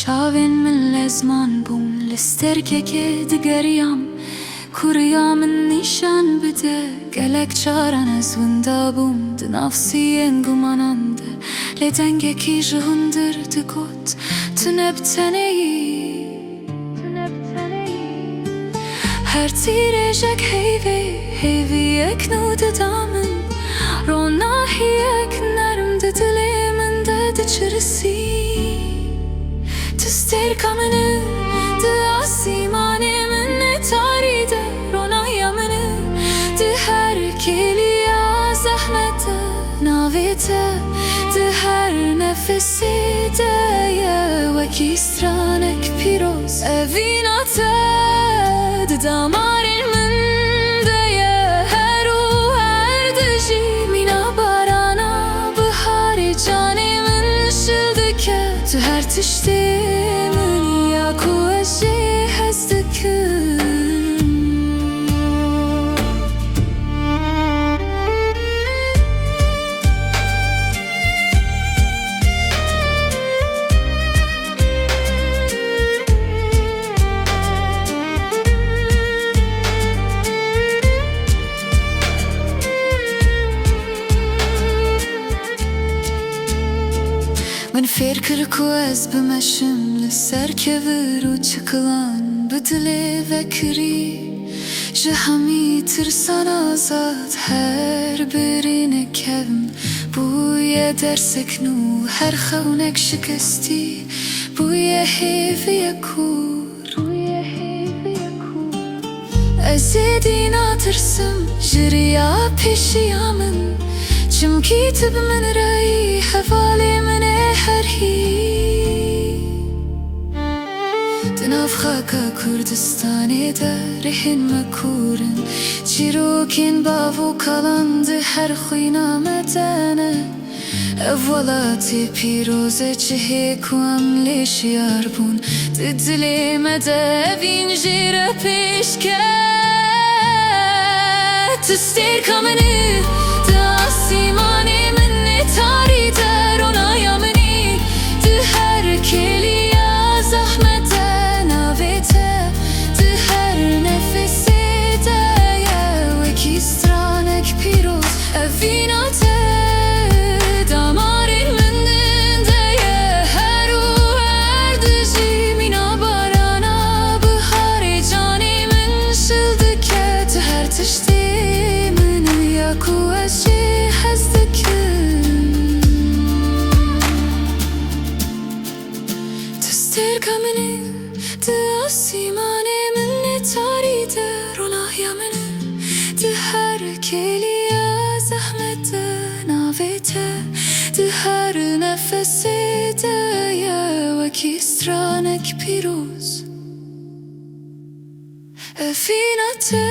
çavên min ezman bûn li stêrkekê digeriyam Kurya min nîşan bide gelek caran ez winda bûm di nav siyên gumanan de lê dengekî ji hundir digot tu ne bi teneyî her tîrêjek heyviyek nû dida min ronahiyek nerm di dilê min de diçirisî tu stêrka min di asîmanê min netarî de ronahya min di her kêliya zehmet de navê te di her nefesê de ye wekî stranek pîroz evîna te di damarên min de ye her û her dijî mîna barana biharê canê min şil dike tu her tiştê min ya ku ez jê hez dikim من فێر کرد ku ez bimeşim li ser kevir û çıkılan bi dilê vekirî ji hemî tirsan azad her birî nekevim bûye dersek nû her xewnek şikestî bûye hêviye kûr ez êdî natirsim ji riya pêşiya min çimkî tu bi min re yî hevalê min ê her hî di nav xaka Kurdistanê de rihên me kûrin çîrokên bav û kalan di her xwîna me dene ev welatê pîroz e cihê ku em lê şiyar bûn di dilê me de evîn jê re pêşket tu stêrka min di asîmanê min netarî de ronahya min di her kêliya zehmet de navê te di her nefesê de ye wekî stranek pîroz evîna te damarên min de ye her û her dijî mîna barana biharê canê min şil dike tu her tiştê min ya ku ez jê hez dikim tu stêrka min di asîmanê min netarî de ronahya min di her kêliya zehmet de navê te di her nefesê de ye wekî stranek pîroz evîna te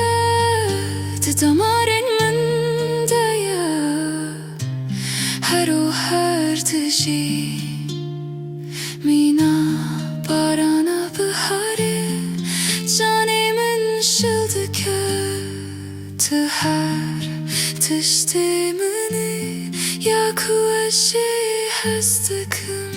di damarên min de ye her û her dijî mîna barana biharê canê min şil dike tu her tiştê min ya ku ez jê hez dikim